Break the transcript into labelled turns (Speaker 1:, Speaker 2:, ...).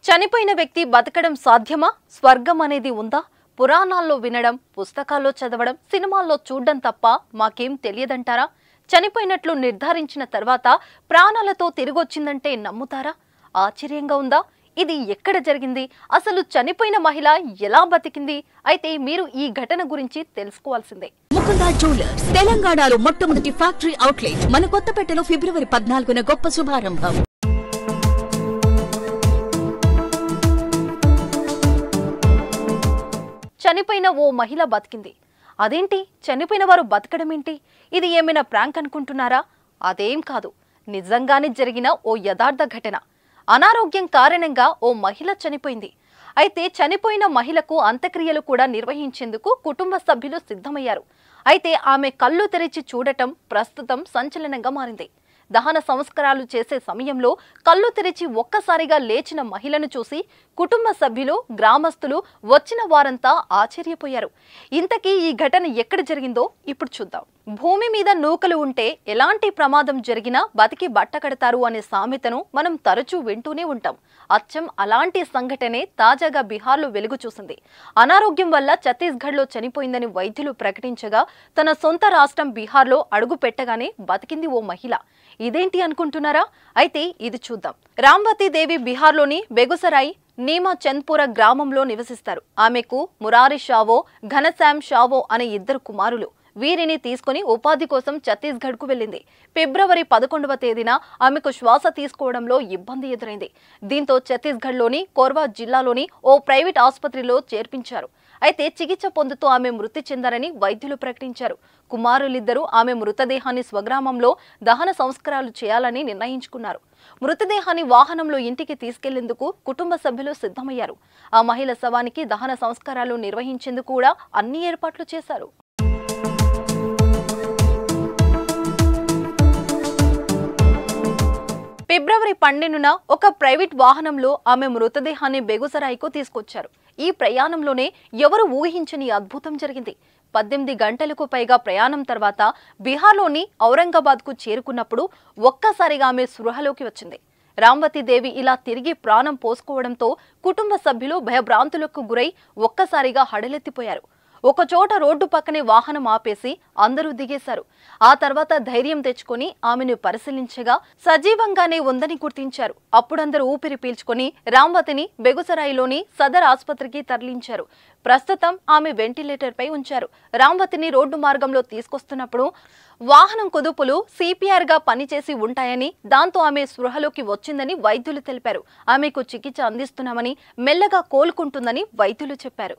Speaker 1: చనిపోయిన వ్యక్తి బతకడం సాధ్యమా? స్వర్గం అనేది ఉందా? పురాణాల్లో వినడం, పుస్తకాల్లో చదవడం, సినిమాల్లో చూడడం తప్ప మాకేం తెలియదంటారా? చనిపోయినట్లు నిర్ధారించిన తర్వాత ప్రాణాలతో తిరిగొచ్చిందంటే నమ్ముతారా? ఆశ్చర్యంగా ఉందా? ఇది ఎక్కడ జరిగింది? అసలు చనిపోయిన మహిళ ఎలా బతికింది? అయితే మీరు ఈ ఘటన గురించి తెలుసుకోవాల్సిందే.
Speaker 2: ముకుందా జ్యువెలర్స్ తెలంగాణలో మొట్టమొదటి ఫ్యాక్టరీ అవుట్లెట్ మన కొత్తపేటలో ఫిబ్రవరి 14న గొప్ప శుభారంభం.
Speaker 1: చనిపోయిన ఓ మహిళ బతికింది. అదేంటి, చనిపోయిన వారు బతకడం ఏంటి? ఇది ఏమైనా ప్రాంక్ అనుకుంటున్నారా? అదేం కాదు, నిజంగానే జరిగిన ఓ యథార్థ ఘటన. అనారోగ్యం కారణంగా ఓ మహిళ చనిపోయింది. అయితే చనిపోయిన మహిళకు అంత్యక్రియలు కూడా నిర్వహించేందుకు కుటుంబ సభ్యులు సిద్ధమయ్యారు. అయితే ఆమె కళ్ళు తెరిచి చూడటం ప్రస్తుతం సంచలనంగా మారింది. దహన సంస్కారాలు చేసే సమయంలో కళ్ళు తెరిచి ఒక్కసారిగా లేచిన మహిళను చూసి కుటుంబ సభ్యులు, గ్రామస్తులు, వచ్చిన వారంతా ఆశ్చర్యపోయారు. ఇంతకీ ఈ ఘటన ఎక్కడ జరిగిందో ఇప్పుడు చూద్దాం. భూమి మీద నూకలు ఉంటే ఎలాంటి ప్రమాదం జరిగినా బతికి బట్టకడతారు అనే సామెతను మనం తరచూ వింటూనే ఉంటాం. అచ్చం అలాంటి సంఘటనే తాజాగా బీహార్లో వెలుగు చూసింది. అనారోగ్యం వల్ల ఛత్తీస్గఢ్లో చనిపోయిందని వైద్యులు ప్రకటించగా తన సొంత రాష్ట్రం బీహార్లో అడుగు పెట్టగానే బతికింది ఓ మహిళ. ఇదేంటి అనుకుంటున్నారా? అయితే ఇది చూద్దాం. రాంవతి దేవి బీహార్లోని బెగుసరాయ్ నీమా చంద్పుర గ్రామంలో నివసిస్తారు. ఆమెకు మురారి షావో, ఘనశ్యామ్ షావో అనే ఇద్దరు కుమారులు. వీరిని తీసుకుని ఉపాధి కోసం ఛత్తీస్గఢ్కు వెళ్లింది. ఫిబ్రవరి 11వ తేదీన ఆమెకు శ్వాస తీసుకోవడంలో ఇబ్బంది ఎదురైంది. దీంతో ఛత్తీస్గఢ్లోని కోర్వా జిల్లాలోని ఓ ప్రైవేట్ ఆసుపత్రిలో చేర్పించారు. అయితే చికిత్స పొందుతూ ఆమె మృతి చెందారని వైద్యులు ప్రకటించారు. కుమారులిద్దరూ ఆమె మృతదేహాన్ని స్వగ్రామంలో దహన సంస్కారాలు చేయాలని నిర్ణయించుకున్నారు. మృతదేహాన్ని వాహనంలో ఇంటికి తీసుకెళ్లేందుకు కుటుంబ సభ్యులు సిద్ధమయ్యారు. ఆ మహిళ శవానికి దహన సంస్కారాలు నిర్వహించేందుకు కూడా అన్ని ఏర్పాట్లు చేశారు. ఫిబ్రవరి 12న ఒక ప్రైవేట్ వాహనంలో ఆమె మృతదేహాన్ని బెగుసరాయ్కు తీసుకొచ్చారు. ఈ ప్రయాణంలోనే ఎవరు ఊహించని అద్భుతం జరిగింది. 18 గంటలకు పైగా ప్రయాణం తర్వాత బీహార్లోని ఔరంగాబాద్కు చేరుకున్నప్పుడు ఒక్కసారిగా ఆమె స్పృహలోకి వచ్చింది. రాంవతి దేవి ఇలా తిరిగి ప్రాణం పోసుకోవడంతో కుటుంబ సభ్యులు భయభ్రాంతులకు గురై ఒక్కసారిగా హడలెత్తిపోయారు. ఒకచోట రోడ్డు పక్కనే వాహనం ఆపేసి అందరూ దిగేశారు. ఆ తర్వాత ధైర్యం తెచ్చుకొని ఆమెను పరిశీలించగా సజీవంగానే ఉందని గుర్తించారు. అప్పుడందరూ ఊపిరి పీల్చుకొని రాంవతిని బెగుసరాయిలోని సదర్ ఆసుపత్రికి తరలించారు. ప్రస్తుతం ఆమె వెంటిలేటర్ పై ఉంచారు. రాంవతిని రోడ్డు మార్గంలో తీసుకొస్తున్నప్పుడు వాహనం కుదుపులు సిపిఆర్ గా పనిచేసి ఉంటాయని, దాంతో ఆమె స్పృహలోకి వచ్చిందని వైద్యులు తెలిపారు. ఆమెకు చికిత్స అందిస్తున్నామని, మెల్లగా కోలుకుంటుందని వైద్యులు చెప్పారు.